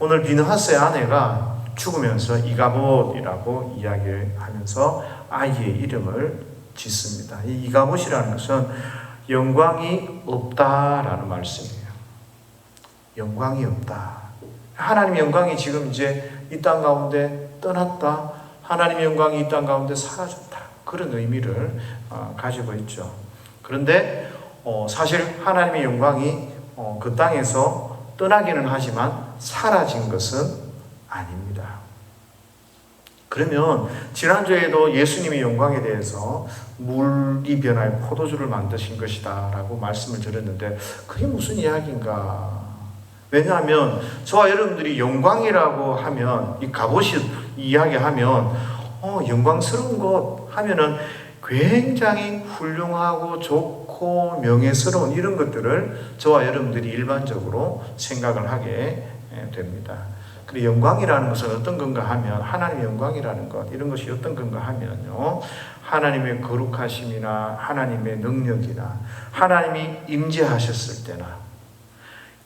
오늘 비느하스의 아내가 죽으면서 이가봇이라고 이야기하면서 아이의 이름을 짓습니다. 이 이가봇이라는 것은 영광이 없다라는 말씀이에요. 영광이 없다. 하나님의 영광이 지금 이제 이 땅 가운데 떠났다. 하나님의 영광이 이 땅 가운데 사라졌다. 그런 의미를 가지고 있죠. 그런데 사실 하나님의 영광이 그 땅에서 떠나기는 하지만 사라진 것은 아닙니다. 그러면 지난주에도 예수님의 영광에 대해서 물이 변하여 포도주를 만드신 것이다 라고 말씀을 드렸는데 그게 무슨 이야기인가? 왜냐하면 저와 여러분들이 영광이라고 하면 이 갑옷이 이야기하면 영광스러운 것 하면은 굉장히 훌륭하고 좋고 명예스러운 이런 것들을 저와 여러분들이 일반적으로 생각을 하게 됩니다. 그리고 영광이라는 것은 어떤 건가 하면 하나님의 영광이라는 것 이런 것이 어떤 건가 하면요 하나님의 거룩하심이나 하나님의 능력이나 하나님이 임재하셨을 때나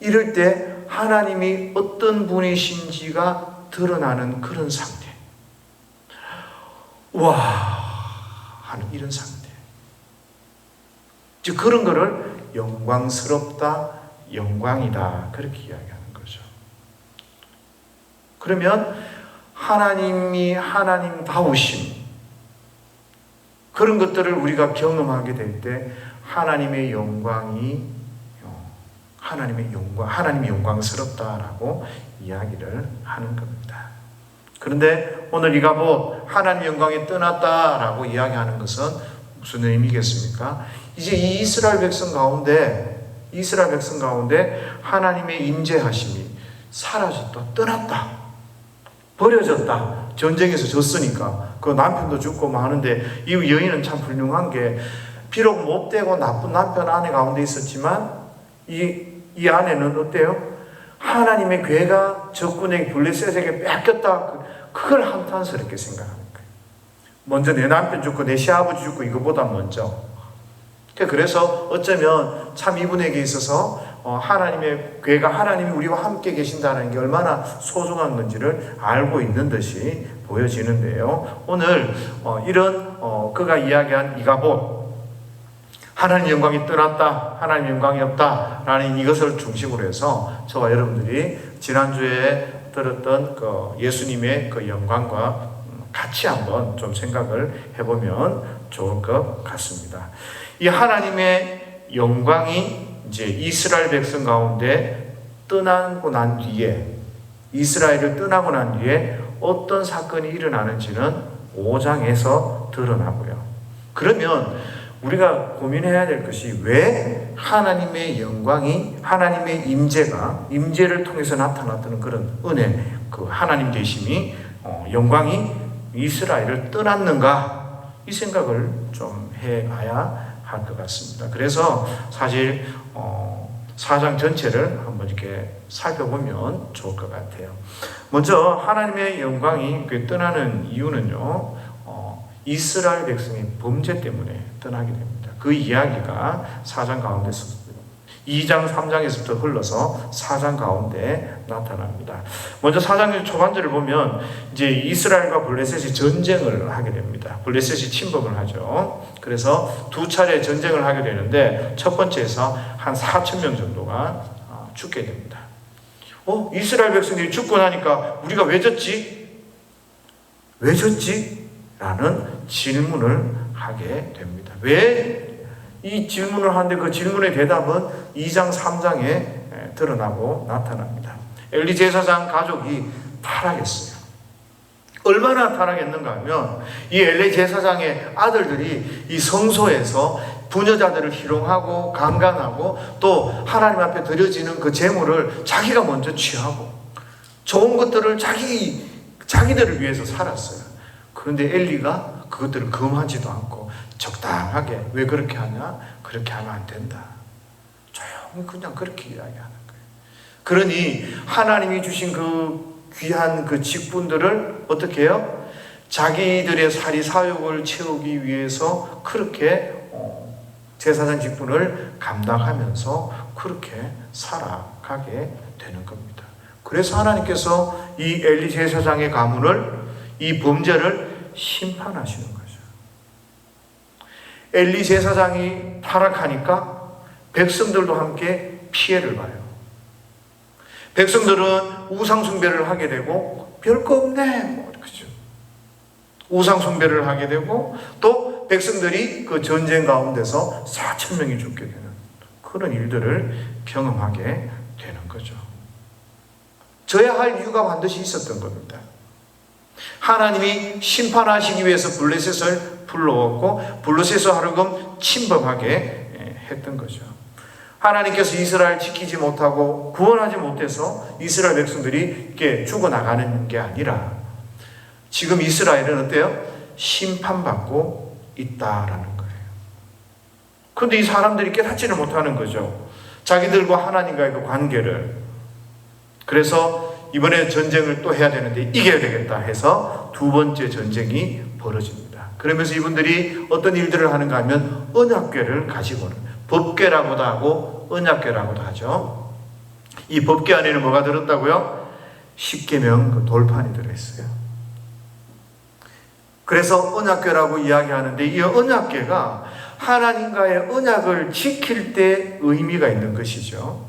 이럴 때 하나님이 어떤 분이신지가 드러나는 그런 상태. 와 하는 이런 상태. 즉 그런 거를 영광스럽다, 영광이다 그렇게 이야기하는 거죠. 그러면 하나님이 하나님다우심 그런 것들을 우리가 경험하게 될 때 하나님의 영광이 하나님이 영광스럽다라고 이야기를 하는 겁니다. 그런데 오늘 이가봇 하나님 영광이 떠났다라고 이야기하는 것은 무슨 의미겠습니까? 이제 이 이스라엘 백성 가운데 하나님의 임재하심이 사라졌다, 떠났다, 버려졌다. 전쟁에서 졌으니까 그 남편도 죽고 하는데 이 여인은 참 훌륭한 게 비록 못되고 나쁜 남편 아내 가운데 있었지만 이 아내는 어때요? 하나님의 괴가 적군에게 블레셋에게 뺏겼다. 그걸 한탄스럽게 생각하는 거예요. 먼저 내 남편 죽고 내 시아버지 죽고 이거보다 먼저. 그래서 어쩌면 참 이분에게 있어서 하나님의 괴가 하나님이 우리와 함께 계신다는 게 얼마나 소중한 건지를 알고 있는 듯이 보여지는데요. 오늘 이런 그가 이야기한 이가봇 하나님 영광이 떠났다, 하나님 영광이 없다 라는 이것을 중심으로 해서 저와 여러분들이 지난주에 들었던 그 예수님의 그 영광과 같이 한번 좀 생각을 해보면 좋을 것 같습니다. 이 하나님의 영광이 이제 이스라엘 백성 가운데 떠나고 난 뒤에 이스라엘을 떠나고 난 뒤에 어떤 사건이 일어나는지는 5장에서 드러나고요. 그러면 우리가 고민해야 될 것이 왜 하나님의 영광이 하나님의 임재를 통해서 나타났던 그런 은혜, 그 하나님 계심이 영광이 이스라엘을 떠났는가 이 생각을 좀 해봐야 할 것 같습니다. 그래서 사실 4장 전체를 한번 이렇게 살펴보면 좋을 것 같아요. 먼저 하나님의 영광이 떠나는 이유는요. 이스라엘 백성의 범죄 때문에 떠나게 됩니다. 그 이야기가 4장 가운데서 2장, 3장에서부터 흘러서 4장 가운데 나타납니다. 먼저 4장 초반절을 보면 이제 이스라엘과 블레셋이 전쟁을 하게 됩니다. 블레셋이 침범을 하죠. 그래서 두 차례 전쟁을 하게 되는데 첫 번째에서 한 4,000명 정도가 죽게 됩니다. 이스라엘 백성들이 죽고 나니까 우리가 왜 졌지? 왜 졌지? 라는 질문을 하게 됩니다. 왜 이 질문을 하는데 그 질문의 대답은 2장, 3장에 드러나고 나타납니다. 엘리 제사장 가족이 타락했어요. 얼마나 타락했는가 하면 이 엘리 제사장의 아들들이 이 성소에서 부녀자들을 희롱하고 강간하고 또 하나님 앞에 드려지는 그 제물을 자기가 먼저 취하고 좋은 것들을 자기들을 위해서 살았어요. 그런데 엘리가 그것들을 금하지도 않고 적당하게 왜 그렇게 하냐? 그렇게 하면 안 된다. 조용히 그냥 그렇게 이야기하는 거예요. 그러니 하나님이 주신 그 귀한 그 직분들을 어떻게 해요? 자기들의 사리사욕을 채우기 위해서 그렇게 제사장 직분을 감당하면서 그렇게 살아가게 되는 겁니다. 그래서 하나님께서 이 엘리 제사장의 가문을, 이 범죄를 심판하시는 거죠. 엘리 제사장이 타락하니까 백성들도 함께 피해를 봐요. 백성들은 우상숭배를 하게 되고, 별거 없네, 그렇죠. 우상숭배를 하게 되고, 또 백성들이 그 전쟁 가운데서 4,000명이 죽게 되는 그런 일들을 경험하게 되는 거죠. 져야 할 이유가 반드시 있었던 겁니다. 하나님이 심판하시기 위해서 블레셋을 불러왔고, 블레셋을 하여금 침범하게 했던 거죠. 하나님께서 이스라엘 지키지 못하고 구원하지 못해서 이스라엘 백성들이 이렇게 죽어나가는 게 아니라, 지금 이스라엘은 어때요? 심판받고 있다라는 거예요. 그런데 이 사람들이 깨닫지를 못하는 거죠. 자기들과 하나님과의 그 관계를. 그래서 이번에 전쟁을 또 해야 되는데 이겨야 되겠다 해서 두 번째 전쟁이 벌어집니다. 그러면서 이분들이 어떤 일들을 하는가 하면 언약궤를 가지고는, 법궤라고도 하고 언약궤라고도 하죠. 이 법궤 안에는 뭐가 들었다고요? 십계명 그 돌판이 들어있어요. 그래서 언약궤라고 이야기하는데, 이 언약궤가 하나님과의 언약을 지킬 때 의미가 있는 것이죠.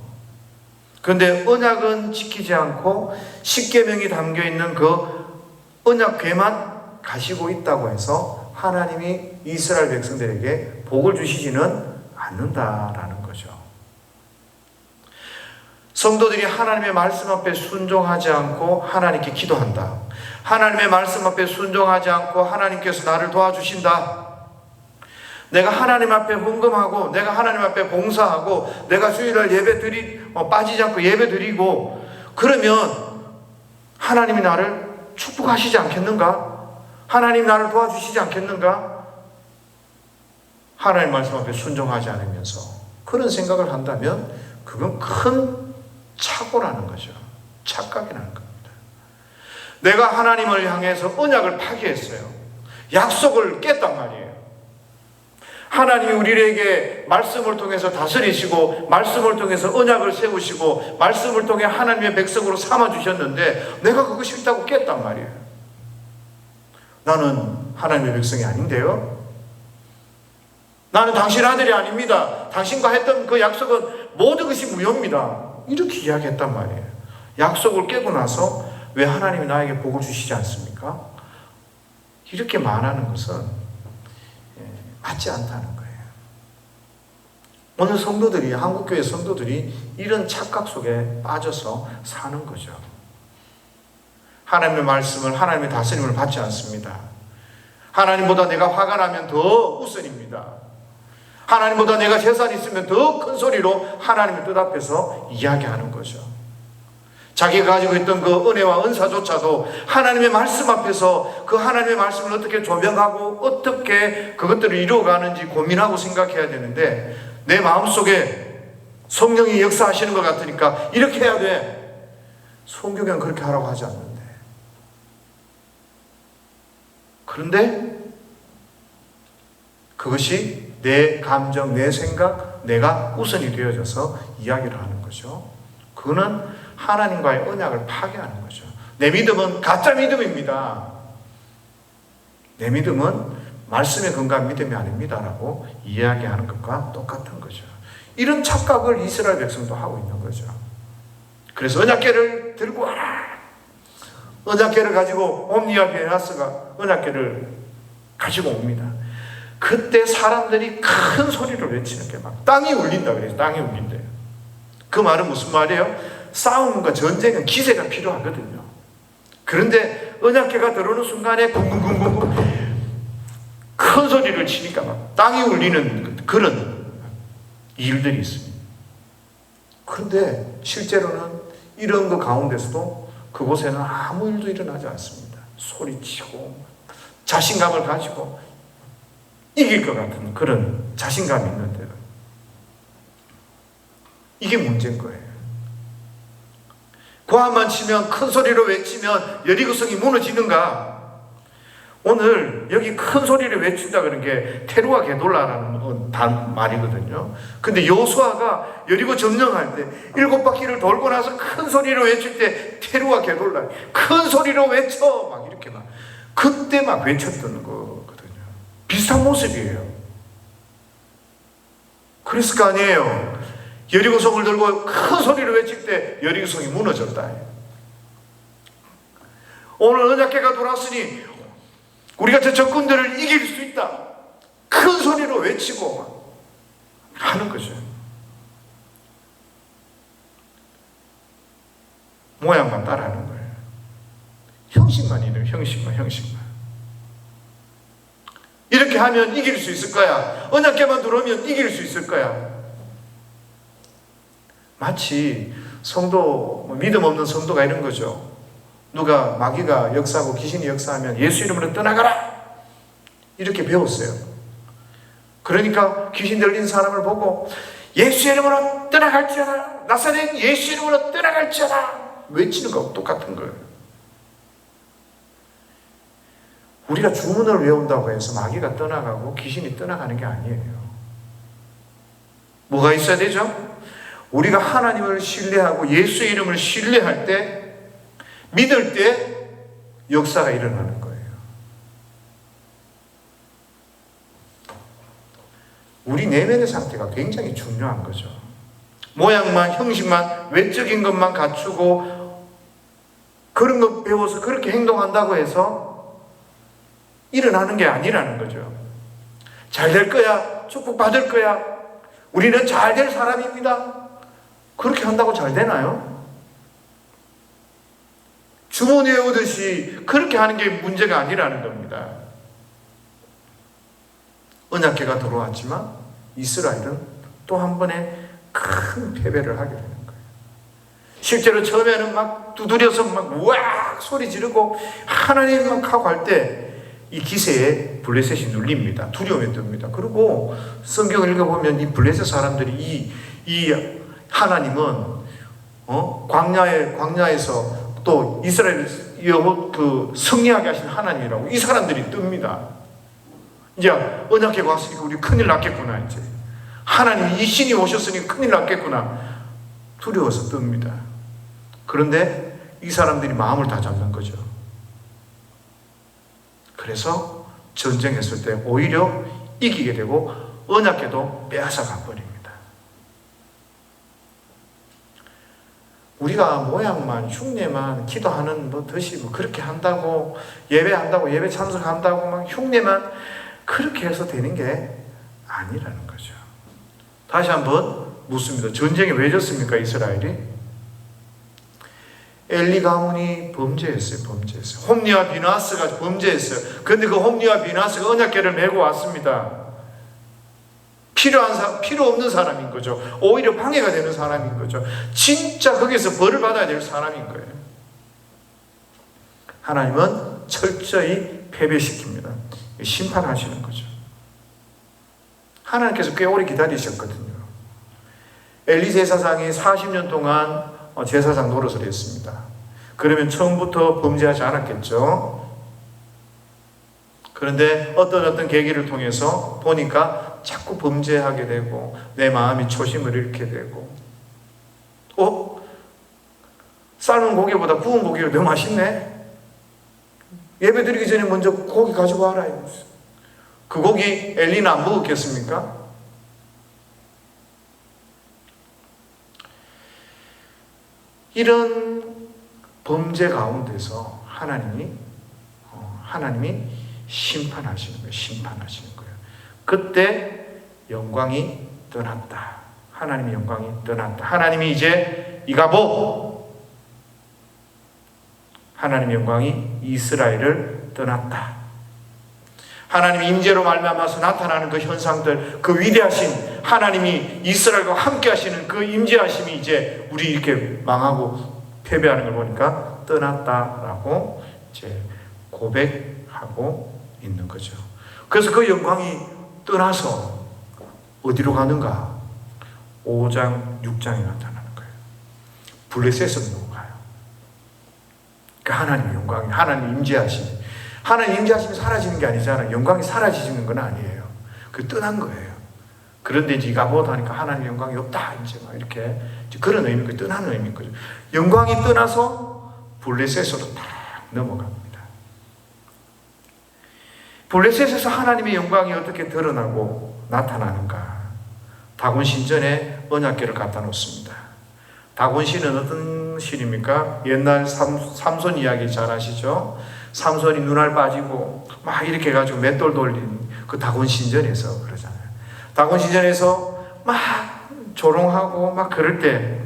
그런데 언약은 지키지 않고 십계명이 담겨있는 그 언약궤만 가지고 있다고 해서 하나님이 이스라엘 백성들에게 복을 주시지는 않는다라는 거죠. 성도들이 하나님의 말씀 앞에 순종하지 않고 하나님께 기도한다. 하나님의 말씀 앞에 순종하지 않고 하나님께서 나를 도와주신다. 내가 하나님 앞에 헌금하고, 내가 하나님 앞에 봉사하고, 내가 주일날 빠지지 않고 예배 드리고, 그러면 하나님이 나를 축복하시지 않겠는가? 하나님 나를 도와주시지 않겠는가? 하나님 말씀 앞에 순종하지 않으면서 그런 생각을 한다면 그건 큰 착오라는 거죠. 착각이라는 겁니다. 내가 하나님을 향해서 언약을 파기했어요. 약속을 깼단 말이에요. 하나님이 우리에게 말씀을 통해서 다스리시고, 말씀을 통해서 언약을 세우시고, 말씀을 통해 하나님의 백성으로 삼아주셨는데 내가 그거 싫다고 깼단 말이에요. 나는 하나님의 백성이 아닌데요. 나는 당신 아들이 아닙니다. 당신과 했던 그 약속은 모든 것이 무효입니다. 이렇게 이야기했단 말이에요. 약속을 깨고 나서 왜 하나님이 나에게 복을 주시지 않습니까? 이렇게 말하는 것은 맞지 않다는 거예요. 오늘 성도들이, 한국교회 성도들이 이런 착각 속에 빠져서 사는 거죠. 하나님의 말씀을, 하나님의 다스림을 받지 않습니다. 하나님보다 내가 화가 나면 더 우선입니다. 하나님보다 내가 재산이 있으면 더 큰 소리로 하나님의 뜻 앞에서 이야기하는 거죠. 자기가 가지고 있던 그 은혜와 은사조차도 하나님의 말씀 앞에서 그 하나님의 말씀을 어떻게 조명하고 어떻게 그것들을 이루어가는지 고민하고 생각해야 되는데, 내 마음속에 성령이 역사하시는 것 같으니까 이렇게 해야 돼. 성경은 그렇게 하라고 하지 않는데. 그런데 그것이 내 감정, 내 생각, 내가 우선이 되어져서 이야기를 하는 거죠. 그거는 하나님과의 언약을 파괴하는 거죠. 내 믿음은 가짜 믿음입니다. 내 믿음은 말씀에 근거한 믿음이 아닙니다라고 이야기하는 것과 똑같은 거죠. 이런 착각을 이스라엘 백성도 하고 있는 거죠. 그래서 언약궤를 들고 와라. 언약궤를 가지고 옴니와 베나스가 언약궤를 가지고 옵니다. 그때 사람들이 큰 소리를 외치는 게 막 땅이 울린다 그래요. 땅이 울린대요. 그 말은 무슨 말이에요? 싸움과 전쟁은 기세가 필요하거든요. 그런데 언약궤가 들어오는 순간에 쿵쿵쿵쿵 큰 소리를 치니까 막 땅이 울리는 그런 일들이 있습니다. 그런데 실제로는 이런 것 가운데서도 그곳에는 아무 일도 일어나지 않습니다. 소리치고 자신감을 가지고 이길 것 같은 그런 자신감이 있는데요. 이게 문제인 거예요. 고함만 치면, 큰 소리로 외치면 여리고성이 무너지는가? 오늘 여기 큰 소리를 외친다 그런 게 테루아 게돌라라는 말이거든요. 근데 여호수아가 여리고 점령할 때 7바퀴를 돌고 나서 큰 소리로 외칠 때 테루아 게돌라, 큰 소리로 외쳐, 막 이렇게 막 그때 막 외쳤던 거거든요. 비슷한 모습이에요. 그랬을 거 아니에요. 여리고성을 들고 큰 소리로 외칠 때 여리고성이 무너졌다. 오늘 언약궤가 돌아왔으니 우리가 저 적군들을 이길 수 있다. 큰 소리로 외치고 하는 거죠. 모양만 따라하는 거예요. 형식만 이래요. 형식만. 이렇게 하면 이길 수 있을 거야. 언약궤만 들어오면 이길 수 있을 거야. 마치 성도, 믿음 없는 성도가 이런 거죠. 누가 마귀가 역사하고 귀신이 역사하면 예수 이름으로 떠나가라! 이렇게 배웠어요. 그러니까 귀신 들린 사람을 보고 예수 이름으로 떠나갈지어다! 나사렛 예수 이름으로 떠나갈지어다! 외치는 거하고 똑같은 거예요. 우리가 주문을 외운다고 해서 마귀가 떠나가고 귀신이 떠나가는 게 아니에요. 뭐가 있어야 되죠? 우리가 하나님을 신뢰하고 예수의 이름을 신뢰할 때, 믿을 때 역사가 일어나는 거예요. 우리 내면의 상태가 굉장히 중요한 거죠. 모양만, 형식만, 외적인 것만 갖추고 그런 거 배워서 그렇게 행동한다고 해서 일어나는 게 아니라는 거죠. 잘 될 거야. 축복받을 거야. 우리는 잘 될 사람입니다. 그렇게 한다고 잘 되나요? 주문 외우듯이 그렇게 하는 게 문제가 아니라는 겁니다. 언약궤가 들어왔지만 이스라엘은 또 한 번에 큰 패배를 하게 되는 거예요. 실제로 처음에는 막 두드려서 막 우악 소리 지르고 하나님 막 하고 할 때 이 기세에 블레셋이 눌립니다. 두려움에 듭니다. 그리고 성경을 읽어보면 이 블레셋 사람들이 이 하나님은 광야에서 또 이스라엘 승리하게 하신 하나님이라고 이 사람들이 뜹니다. 이제 언약궤가 왔으니까 우리 큰일 났겠구나. 이제 하나님 이 신이 오셨으니 큰일 났겠구나. 두려워서 뜹니다. 그런데 이 사람들이 마음을 다 잡는 거죠. 그래서 전쟁했을 때 오히려 이기게 되고 언약궤도 빼앗아 가버립니다. 우리가 모양만, 흉내만, 기도하는 듯이 그렇게 한다고, 예배한다고, 예배 참석한다고 막 흉내만 그렇게 해서 되는 게 아니라는 거죠. 다시 한번 묻습니다. 전쟁이 왜 졌습니까, 이스라엘이? 엘리 가문이 범죄했어요. 홈리와 비나스가 범죄했어요. 그런데 그 홈리와 비나스가 언약궤를 메고 왔습니다. 필요 없는 사람인 거죠. 오히려 방해가 되는 사람인 거죠. 진짜 거기서 벌을 받아야 될 사람인 거예요. 하나님은 철저히 패배시킵니다. 심판하시는 거죠. 하나님께서 꽤 오래 기다리셨거든요. 엘리 제사장이 40년 동안 제사장 노릇을 했습니다. 그러면 처음부터 범죄하지 않았겠죠. 그런데 어떤 계기를 통해서 보니까 자꾸 범죄하게 되고 내 마음이 초심을 잃게 되고 삶은 고기보다 구운 고기가 더 맛있네. 예배 드리기 전에 먼저 고기 가지고 와라. 그 고기 엘리는 안 먹었겠습니까? 이런 범죄 가운데서 하나님이 심판하시는 거예요. 그때 영광이 떠났다. 하나님의 영광이 떠났다. 하나님이 이제 이가보, 하나님의 영광이 이스라엘을 떠났다. 하나님의 임재로 말미암아서 나타나는 그 현상들, 그 위대하신 하나님이 이스라엘과 함께 하시는 그 임재하심이 이제 우리 이렇게 망하고 패배하는 걸 보니까 떠났다라고 이제 고백하고 있는 거죠. 그래서 그 영광이 떠나서 어디로 가는가? 5장, 6장에 나타나는 거예요. 블레셋으로 가요. 그 하나님의 영광이, 하나님 임재하심, 하나님 임재하심이 사라지는 게 아니잖아요. 영광이 사라지는 건 아니에요. 그 떠난 거예요. 그런데 이제 이가봇 하니까 하나님 영광이 없다 이제 막 이렇게 그런 의미고 떠나는 의미인 거죠. 영광이 떠나서 블레셋으로 딱 넘어갑니다. 블레셋에서 하나님의 영광이 어떻게 드러나고 나타나는가? 다곤 신전에 언약궤를 갖다 놓습니다. 다곤 신은 어떤 신입니까? 옛날 삼손 이야기 잘 아시죠? 삼손이 눈알 빠지고 막 이렇게 해가지고 맷돌 돌린 그 다곤 신전에서 그러잖아요. 다곤 신전에서 막 조롱하고 막 그럴 때,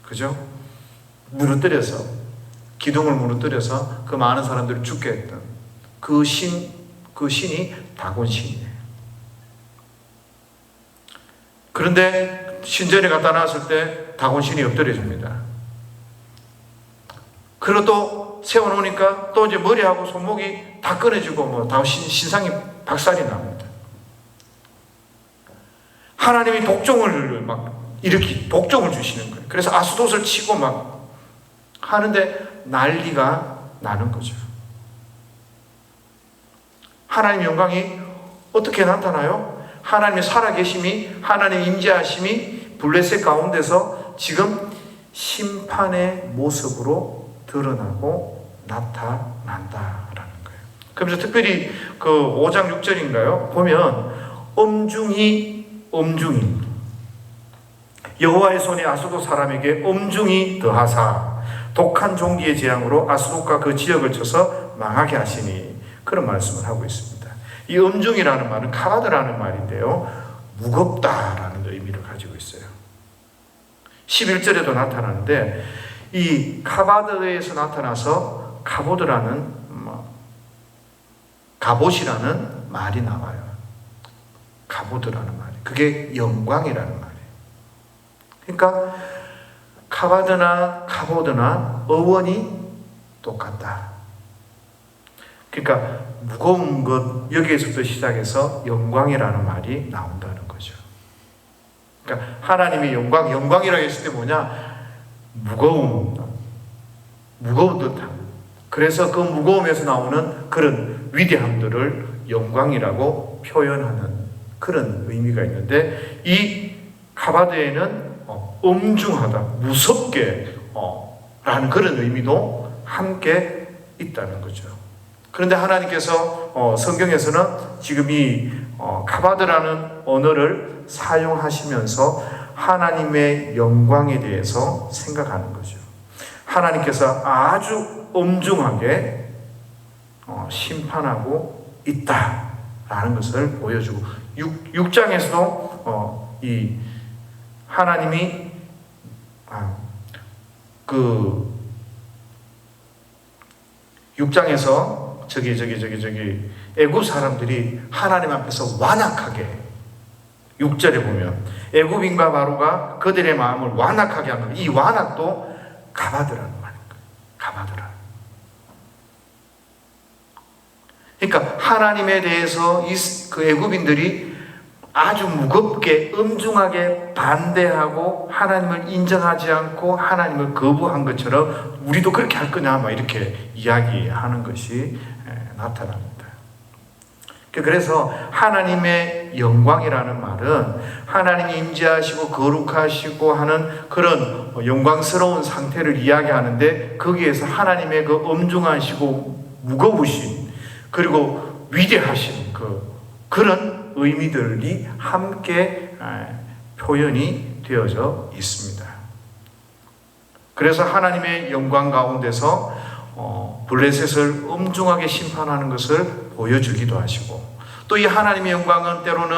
그죠? 무너뜨려서, 기둥을 무너뜨려서 그 많은 사람들을 죽게 했던 그 신이 다곤 신이에요. 그런데 신전에 갖다 놨을 때 다곤 신이 엎드려집니다. 그리고 또 세워놓으니까 또 이제 머리하고 손목이 다 끊어지고 뭐 다 신상이 박살이 납니다. 하나님이 독종을 막 일으키 독종을 주시는 거예요. 그래서 아스돗을 치고 막 하는데 난리가 나는 거죠. 하나님의 영광이 어떻게 나타나요? 하나님의 살아계심이, 하나님의 임재하심이 블레셋 가운데서 지금 심판의 모습으로 드러나고 나타난다라는 거예요. 그러면서 특별히 그 5장 6절인가요? 보면 엄중히 여호와의 손이 아스돗 사람에게 엄중히 더하사 독한 종기의 재앙으로 아스돗과 그 지역을 쳐서 망하게 하시니, 그런 말씀을 하고 있습니다. 이 엄중이라는 말은 카바드라는 말인데요, 무겁다라는 의미를 가지고 있어요. 11절에도 나타나는데 이 카바드에서 나타나서 가봇이라는 말이 나와요. 가보드라는 말이, 그게 영광이라는 말이에요. 그러니까 카바드나 가보드나 어원이 똑같다. 그러니까 무거운 것, 여기에서부터 시작해서 영광이라는 말이 나온다는 거죠. 그러니까 하나님의 영광이라고 했을 때 뭐냐? 무거운 듯한. 그래서 그 무거움에서 나오는 그런 위대함들을 영광이라고 표현하는 그런 의미가 있는데, 이 카바드에는 엄중하다, 무섭게 라는 그런 의미도 함께 있다는 거죠. 그런데 하나님께서 성경에서는 지금 이 카바드라는 언어를 사용하시면서 하나님의 영광에 대해서 생각하는 거죠. 하나님께서 아주 엄중하게 심판하고 있다라는 것을 보여주고, 6장에서도 이 하나님이 그 6장에서 애굽 사람들이 하나님 앞에서 완악하게, 6절에 보면 애굽인과 바로가 그들의 마음을 완악하게 하는, 이 완악도 가바드라는 말입니다. 가바드라. 그러니까 하나님에 대해서 그 애굽인들이 아주 무겁게 엄중하게 반대하고 하나님을 인정하지 않고 하나님을 거부한 것처럼 우리도 그렇게 할 거냐 막 이렇게 이야기하는 것이 나타납니다. 그래서 하나님의 영광이라는 말은 하나님이 임재하시고 거룩하시고 하는 그런 영광스러운 상태를 이야기하는데, 거기에서 하나님의 그 엄중하시고 무거우신 그리고 위대하신 그런 의미들이 함께 표현이 되어져 있습니다. 그래서 하나님의 영광 가운데서 블레셋을 엄중하게 심판하는 것을 보여주기도 하시고, 또 이 하나님의 영광은 때로는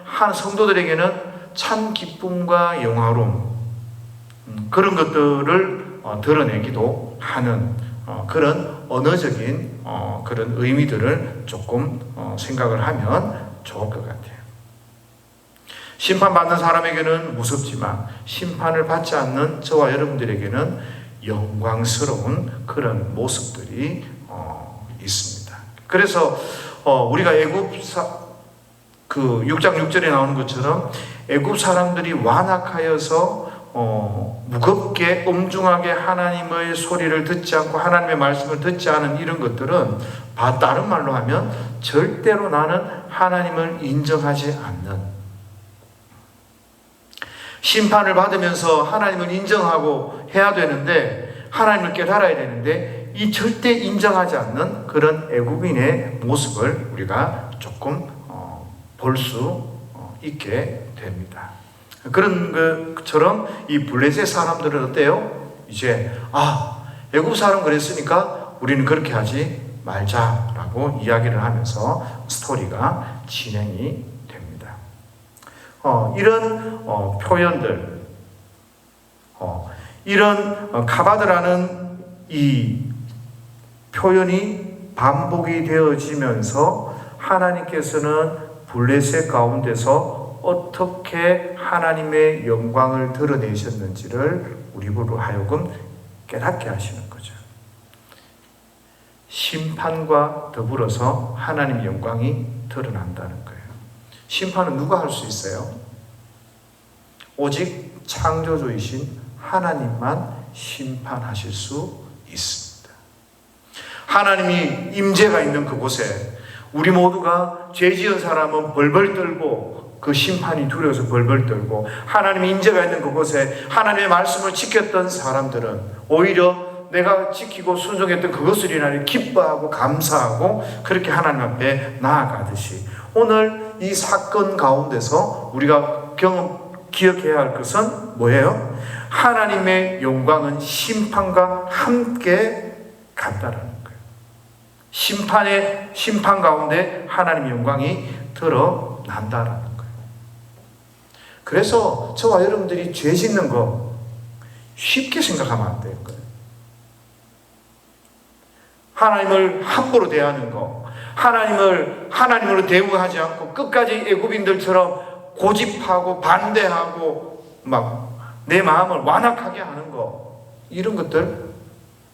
한 성도들에게는 참 기쁨과 영화로움, 그런 것들을 드러내기도 하는 그런 언어적인 그런 의미들을 조금 생각을 하면 좋을 것 같아요. 심판받는 사람에게는 무섭지만 심판을 받지 않는 저와 여러분들에게는 영광스러운 그런 모습들이 있습니다. 그래서 우리가 그 6장 6절에 나오는 것처럼 애굽 사람들이 완악하여서 무겁게 엄중하게 하나님의 소리를 듣지 않고 하나님의 말씀을 듣지 않은 이런 것들은 다른 말로 하면 절대로 나는 하나님을 인정하지 않는, 심판을 받으면서 하나님을 인정하고 해야 되는데, 하나님을 깨달아야 되는데 이 절대 인정하지 않는 그런 애국인의 모습을 우리가 조금 볼 수 있게 됩니다. 그런 것처럼 이 블레셋 사람들은 어때요? 이제 애국 사람 그랬으니까 우리는 그렇게 하지 말자라고 이야기를 하면서 스토리가 진행이 됩니다. 이런 표현들, 이런 가바드라는 이 표현이 반복이 되어지면서 하나님께서는 블레셋 가운데서 어떻게 하나님의 영광을 드러내셨는지를 우리로 하여금 깨닫게 하시는 거죠. 심판과 더불어서 하나님의 영광이 드러난다는 거예요. 심판은 누가 할 수 있어요? 오직 창조주이신 하나님만 심판하실 수 있습니다. 하나님이 임재가 있는 그곳에 우리 모두가 죄 지은 사람은 벌벌 떨고 그 심판이 두려워서 벌벌 떨고, 하나님의 임재가 있는 그곳에 하나님의 말씀을 지켰던 사람들은 오히려 내가 지키고 순종했던 그것을 인하여 기뻐하고 감사하고 그렇게 하나님 앞에 나아가듯이, 오늘 이 사건 가운데서 우리가 기억해야 할 것은 뭐예요? 하나님의 영광은 심판과 함께 간다라는 거예요. 심판 가운데 하나님의 영광이 드러난다라는 거예요. 그래서 저와 여러분들이 죄 짓는 거 쉽게 생각하면 안 되는 거예요. 하나님을 함부로 대하는 거, 하나님으로 대우하지 않고 끝까지 애굽인들처럼 고집하고 반대하고 막 내 마음을 완악하게 하는 거, 이런 것들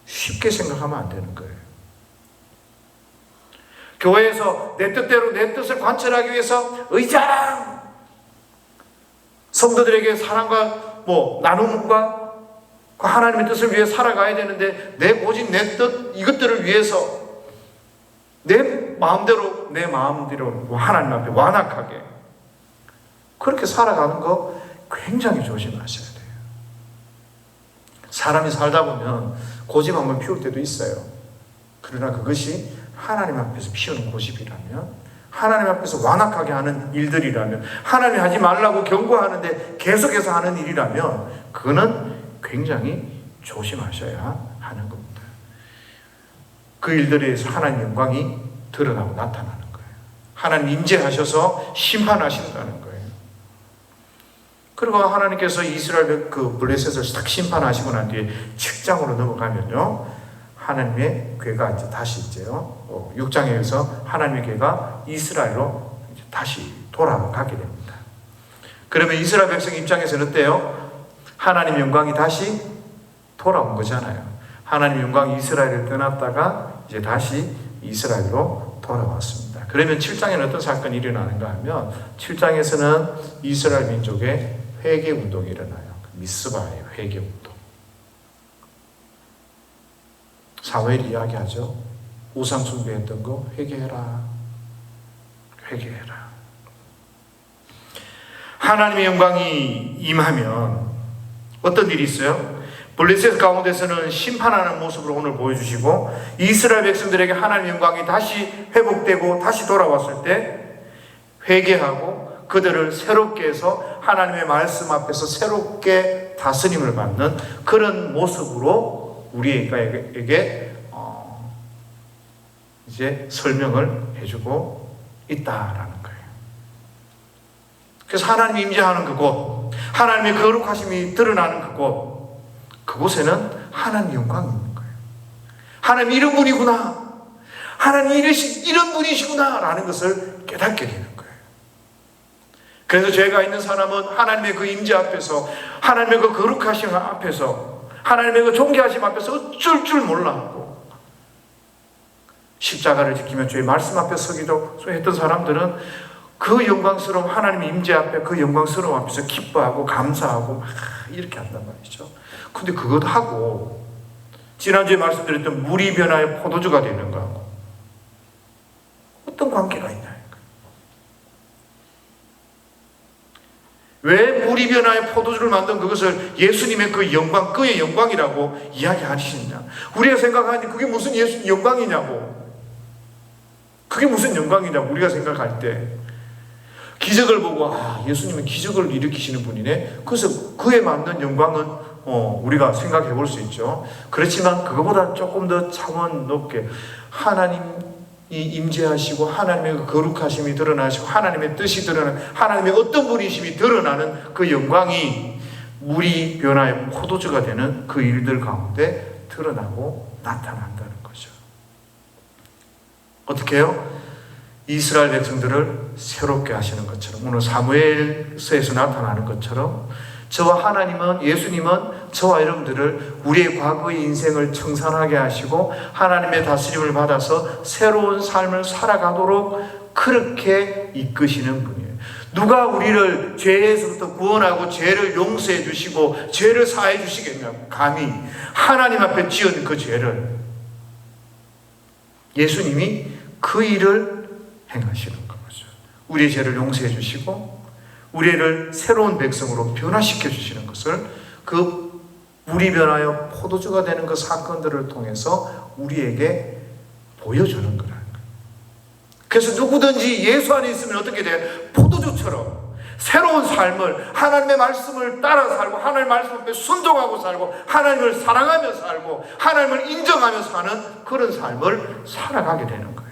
쉽게 생각하면 안 되는 거예요. 교회에서 내 뜻대로 내 뜻을 관철하기 위해서 의장, 성도들에게 사랑과 나눔과 하나님의 뜻을 위해 살아가야 되는데, 오직 내 뜻, 이것들을 위해서 내 마음대로 하나님 앞에 완악하게 그렇게 살아가는 거 굉장히 조심하셔야 돼요. 사람이 살다 보면 고집 한번 피울 때도 있어요. 그러나 그것이 하나님 앞에서 피우는 고집이라면, 하나님 앞에서 완악하게 하는 일들이라면, 하나님이 하지 말라고 경고하는데 계속해서 하는 일이라면 그거는 굉장히 조심하셔야 하는 겁니다. 그 일들에서 하나님 영광이 드러나고 나타나는 거예요. 하나님 임재하셔서 심판하신다는 거예요. 그리고 하나님께서 이스라엘 블레셋을 딱 심판하시고 난 뒤에 7장으로 넘어가면요, 하나님의 궤가 이제 다시 6장에서 하나님의 궤가 이스라엘로 이제 다시 돌아가게 됩니다. 그러면 이스라엘 백성 입장에서는 어때요? 하나님의 영광이 다시 돌아온 거잖아요. 하나님의 영광이 이스라엘을 떠났다가 이제 다시 이스라엘로 돌아왔습니다. 그러면 7장에는 어떤 사건이 일어나는가 하면, 7장에서는 이스라엘 민족의 회개 운동이 일어나요. 미스바의 회개 운동. 사무엘이 이야기하죠. 우상 숭배했던 거 회개해라. 회개해라. 하나님의 영광이 임하면 어떤 일이 있어요? 블레셋 가운데서는 심판하는 모습으로 오늘 보여주시고, 이스라엘 백성들에게 하나님의 영광이 다시 회복되고 다시 돌아왔을 때 회개하고 그들을 새롭게 해서 하나님의 말씀 앞에서 새롭게 다스림을 받는 그런 모습으로 우리에게 이제 설명을 해주고 있다라는 거예요. 그래서 하나님이 임재하는 그곳, 하나님의 거룩하심이 드러나는 그곳에는 하나님의 영광이 있는 거예요. 하나님 이런 분이구나, 하나님 이런 분이시구나 라는 것을 깨닫게 되는 거예요. 그래서 죄가 있는 사람은 하나님의 그 임재 앞에서, 하나님의 그 거룩하심 앞에서, 하나님의 그 존귀하심 앞에서 어쩔 줄 몰라하고, 십자가를 지키며 주의 말씀 앞에 서기도 했던 사람들은 그 영광스러움, 하나님의 임재 앞에 그 영광스러움 앞에서 기뻐하고 감사하고 막 이렇게 한단 말이죠. 근데 그것 하고 지난주에 말씀드렸던 물이 변하여 포도주가 되는 거하고 어떤 관계가 있나요? 왜 물이 변하여 포도주를 만든 그것을 예수님의 그 영광, 그의 영광이라고 이야기하시느냐? 우리가 생각하니 그게 무슨 예수 영광이냐고. 그게 무슨 영광이냐고 우리가 생각할 때 기적을 보고 예수님은 기적을 일으키시는 분이네. 그래서 그에 맞는 영광은 우리가 생각해 볼 수 있죠. 그렇지만 그거보다 조금 더 차원 높게 하나님이 임재하시고 하나님의 거룩하심이 드러나시고 하나님의 뜻이 드러나는 하나님의 어떤 분이심이 드러나는 그 영광이 물이 변하여 포도주가 되는 그 일들 가운데 드러나고 나타난다는 거죠. 어떻게 해요? 이스라엘 백성들을 새롭게 하시는 것처럼 오늘 사무엘서에서 나타나는 것처럼 저와 하나님은 예수님은 저와 여러분들을 우리의 과거의 인생을 청산하게 하시고 하나님의 다스림을 받아서 새로운 삶을 살아가도록 그렇게 이끄시는 분이에요. 누가 우리를 죄에서부터 구원하고 죄를 용서해 주시고 죄를 사해 주시겠냐고. 감히 하나님 앞에 지은 그 죄를 예수님이 그 일을 행하시는 거죠. 우리의 죄를 용서해 주시고 우리를 새로운 백성으로 변화시켜 주시는 것을 그 물이 변하여 포도주가 되는 그 사건들을 통해서 우리에게 보여주는 거라는 거예요. 그래서 누구든지 예수 안에 있으면 어떻게 돼? 포도주처럼 새로운 삶을 하나님의 말씀을 따라 살고 하나님의 말씀 앞에 순종하고 살고 하나님을 사랑하며 살고 하나님을 인정하며 사는 그런 삶을 살아가게 되는 거예요.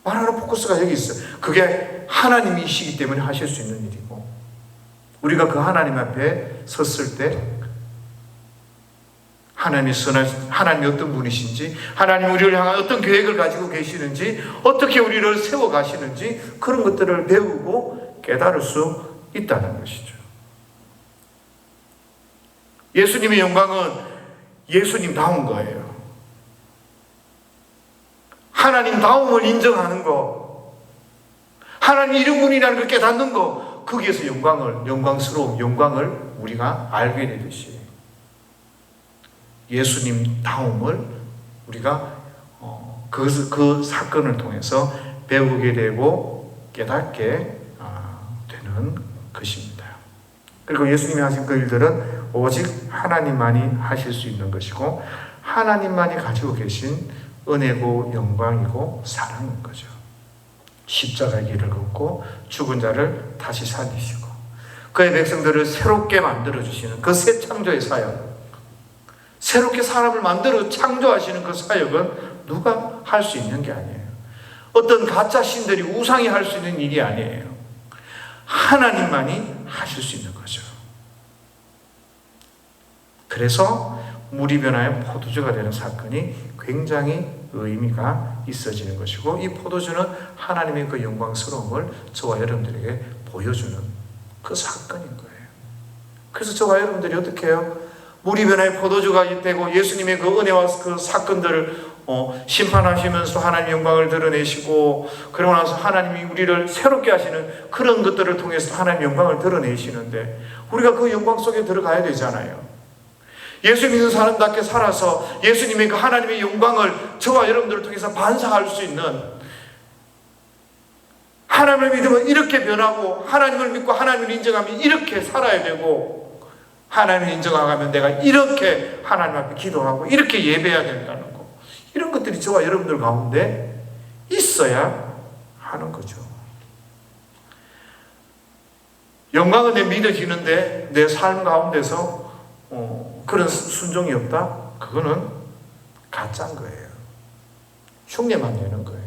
말하는 포커스가 여기 있어요. 그게 하나님이시기 때문에 하실 수 있는 일이고 우리가 그 하나님 앞에 섰을 때 하나님이 어떤 분이신지 하나님이 우리를 향한 어떤 계획을 가지고 계시는지 어떻게 우리를 세워가시는지 그런 것들을 배우고 깨달을 수 있다는 것이죠. 예수님의 영광은 예수님다운 거예요. 하나님다움을 인정하는 거, 하나님 이런 분이라는 걸 깨닫는 거, 거기에서 영광을 우리가 알게 되듯이 예수님다움을 우리가 그 사건을 통해서 배우게 되고 깨닫게 되는 것입니다. 그리고 예수님이 하신 그 일들은 오직 하나님만이 하실 수 있는 것이고 하나님만이 가지고 계신 은혜고 영광이고 사랑인 거죠. 십자가의 길을 걷고 죽은 자를 다시 살리시고 그의 백성들을 새롭게 만들어주시는 그 새 창조의 사역, 새롭게 사람을 만들어 창조하시는 그 사역은 누가 할 수 있는 게 아니에요. 어떤 가짜 신들이 우상이 할 수 있는 일이 아니에요. 하나님만이 하실 수 있는 거죠. 그래서 물이 변하여 포도주가 되는 사건이 굉장히 의미가 있어지는 것이고 이 포도주는 하나님의 그 영광스러움을 저와 여러분들에게 보여주는 그 사건인 거예요. 그래서 저와 여러분들이 어떻게 해요? 물이 변하여 포도주가 되고 예수님의 그 은혜와 그 사건들을 심판하시면서 하나님의 영광을 드러내시고 그러고 나서 하나님이 우리를 새롭게 하시는 그런 것들을 통해서 하나님의 영광을 드러내시는데 우리가 그 영광 속에 들어가야 되잖아요. 예수 믿는 사람답게 살아서 예수님의 그 하나님의 영광을 저와 여러분들을 통해서 반사할 수 있는 하나님을 믿으면 이렇게 변하고 하나님을 믿고 하나님을 인정하면 이렇게 살아야 되고 하나님을 인정하면 내가 이렇게 하나님 앞에 기도하고 이렇게 예배해야 된다는 거 이런 것들이 저와 여러분들 가운데 있어야 하는 거죠. 영광은 내 믿어지는데 내 삶 가운데서 그런 순종이 없다? 그거는 가짜인 거예요. 흉내만 내는 거예요.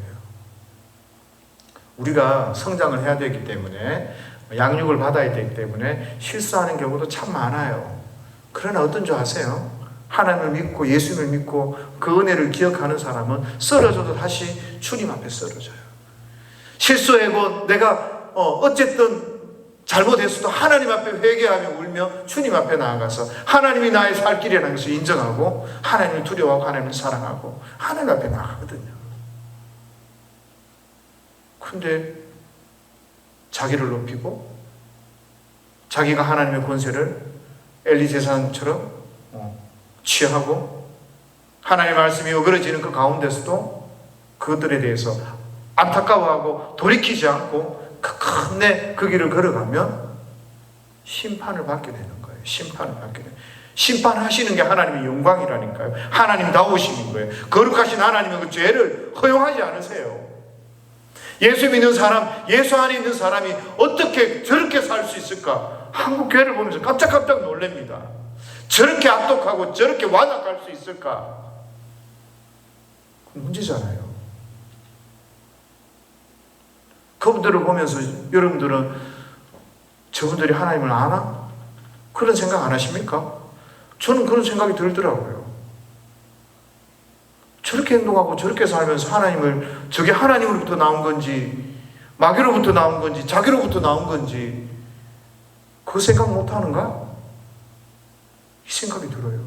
우리가 성장을 해야 되기 때문에 양육을 받아야 되기 때문에 실수하는 경우도 참 많아요. 그러나 어떤 줄 아세요? 하나님을 믿고 예수님을 믿고 그 은혜를 기억하는 사람은 쓰러져도 다시 주님 앞에 쓰러져요. 실수하고 내가 어쨌든 잘못했어도 하나님 앞에 회개하며 울며 주님 앞에 나아가서 하나님이 나의 살 길이라는 것을 인정하고 하나님을 두려워하고 하나님을 사랑하고 하나님 앞에 나아가거든요. 근데 자기를 높이고 자기가 하나님의 권세를 엘리 제사장처럼 취하고 하나님의 말씀이 어그러지는 그 가운데서도 그것들에 대해서 안타까워하고 돌이키지 않고 끝내 그 길을 걸어가면 심판을 받게 되는 거예요. 심판을 받게 돼요. 심판하시는 게 하나님의 영광이라니까요. 하나님다우심인 거예요. 거룩하신 하나님의 그 죄를 허용하지 않으세요. 예수 믿는 사람, 예수 안에 있는 사람이 어떻게 저렇게 살 수 있을까? 한국 교회를 보면서 깜짝깜짝 놀랍니다. 저렇게 악독하고 저렇게 완악할 수 있을까? 문제잖아요. 그분들을 보면서 여러분들은 저분들이 하나님을 아나? 그런 생각 안 하십니까? 저는 그런 생각이 들더라고요. 저렇게 행동하고 저렇게 살면서 하나님을, 저게 하나님으로부터 나온 건지 마귀로부터 나온 건지 자기로부터 나온 건지 그 생각 못 하는가? 이 생각이 들어요.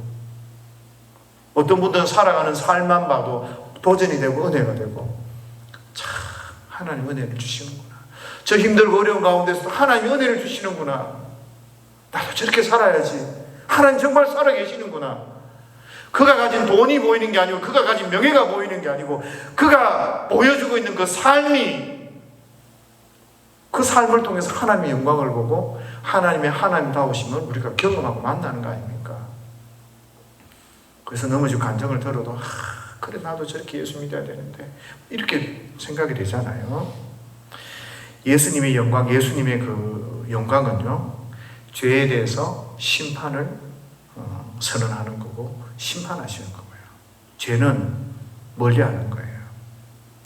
어떤 분들은 살아가는 삶만 봐도 도전이 되고 은혜가 되고, 참 하나님 은혜를 주시는구나. 저 힘들고 어려운 가운데서도 하나님 은혜를 주시는구나. 나도 저렇게 살아야지. 하나님 정말 살아계시는구나. 그가 가진 돈이 보이는 게 아니고, 그가 가진 명예가 보이는 게 아니고, 그가 보여주고 있는 그 삶이, 그 삶을 통해서 하나님의 영광을 보고 하나님의 하나님다우심을 우리가 경험하고 만나는 거 아닙니까? 그래서 넘어지고 간정을 들어도 그래 나도 저렇게 예수 믿어야 되는데 이렇게 생각이 되잖아요. 예수님의 영광, 예수님의 그 영광은요, 죄에 대해서 심판을 선언하는 거고 심판하시는 거고요. 죄는 멀리하는 거예요.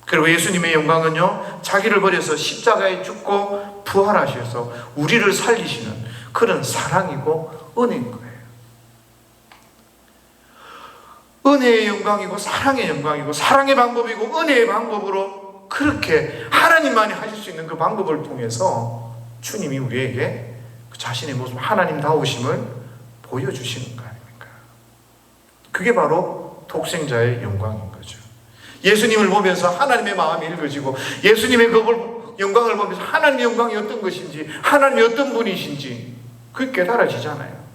그리고 예수님의 영광은요, 자기를 버려서 십자가에 죽고 부활하셔서 우리를 살리시는 그런 사랑이고 은혜인 거예요. 은혜의 영광이고 사랑의 영광이고 사랑의 방법이고 은혜의 방법으로 그렇게 하나님만이 하실 수 있는 그 방법을 통해서 주님이 우리에게 그 자신의 모습, 하나님다우심을 보여주시는 거 아닙니까? 그게 바로 독생자의 영광인 거죠. 예수님을 보면서 하나님의 마음이 읽어지고 예수님의 그 영광을 보면서 하나님의 영광이 어떤 것인지, 하나님이 어떤 분이신지 그게 깨달아지잖아요.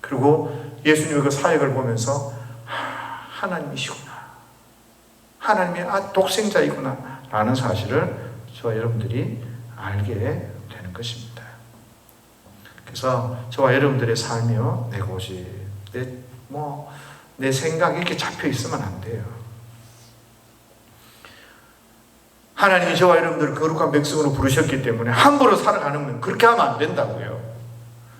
그리고 예수님의 그 사역을 보면서 하나님이시구나, 하나님의 독생자이구나 라는 사실을 저와 여러분들이 알게 되는 것입니다. 그래서 저와 여러분들의 삶이요, 내 고집, 내 생각이 이렇게 잡혀 있으면 안 돼요. 하나님이 저와 여러분들을 거룩한 백성으로 부르셨기 때문에 함부로 살아가는, 그렇게 하면 안 된다고요.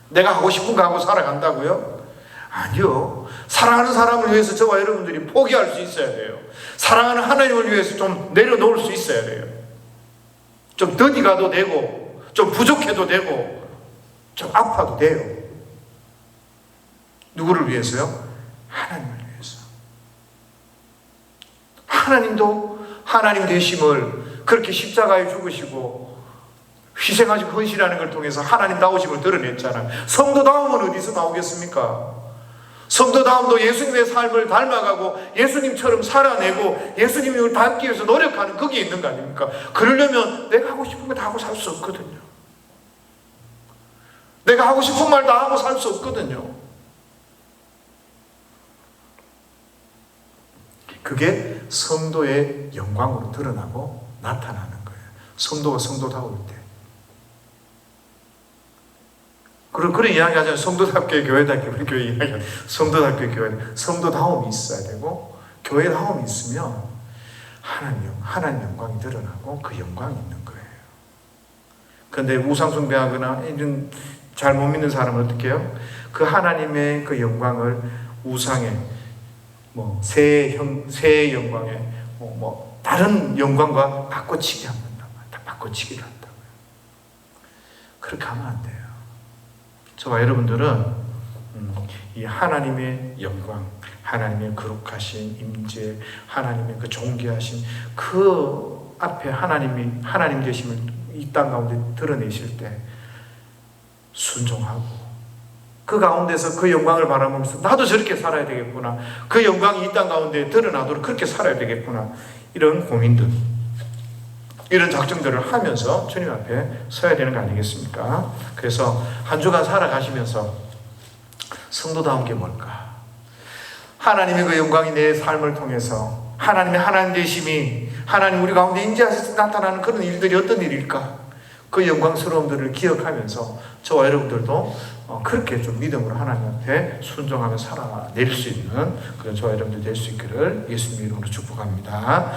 내가 하고 싶은 거 하고 살아간다고요? 아니요. 사랑하는 사람을 위해서 저와 여러분들이 포기할 수 있어야 돼요. 사랑하는 하나님을 위해서 좀 내려놓을 수 있어야 돼요. 좀 더디가도 되고, 좀 부족해도 되고, 좀 아파도 돼요. 누구를 위해서요? 하나님을 위해서. 하나님도 하나님 되심을 그렇게 십자가에 죽으시고 희생하시고 헌신하는 걸 통해서 하나님다우심을 드러냈잖아요. 성도다움은 어디서 나오겠습니까? 성도다움도 예수님의 삶을 닮아가고 예수님처럼 살아내고 예수님을 닮기 위해서 노력하는 거기에 있는 거 아닙니까? 그러려면 내가 하고 싶은 거 다 하고 살 수 없거든요. 내가 하고 싶은 말 다 하고 살 수 없거든요. 그게 성도의 영광으로 드러나고 나타나는 거예요. 성도가 성도다울 때. 그런 이야기 하잖아요. 성도답게 교회답게, 우리 교회 이야기하잖아요. 성도답게 교회, 성도다움이 있어야 되고 교회다움이 있으면 하나님 영광이 드러나고 그 영광이 있는 거예요. 그런데 우상숭배하거나 이런 잘 못 믿는 사람은 어떻게 해요? 그 하나님의 그 영광을 우상에, 새의 영광에, 다른 영광과 바꿔치기 한단 말이에요. 다 바꿔치기를 한다고요. 그렇게 하면 안 돼요. 저와 여러분들은 이 하나님의 영광, 하나님의 거룩하신 임재, 하나님의 그 존귀하신 그 앞에 하나님이 하나님 되심을 이 땅 가운데 드러내실 때 순종하고 그 가운데서 그 영광을 바라보면서 나도 저렇게 살아야 되겠구나, 그 영광이 이 땅 가운데 드러나도록 그렇게 살아야 되겠구나, 이런 고민들, 이런 작정들을 하면서 주님 앞에 서야 되는 거 아니겠습니까? 그래서 한 주간 살아가시면서 성도다운 게 뭘까? 하나님의 그 영광이 내 삶을 통해서 하나님의 하나님 되심이 하나님 우리 가운데 인지하셔서 나타나는 그런 일들이 어떤 일일까? 그 영광스러움들을 기억하면서 저와 여러분들도 그렇게 좀 믿음으로 하나님 앞에 순종하며 살아낼 수 있는 그런 저와 여러분들 될 수 있기를 예수님 이름으로 축복합니다.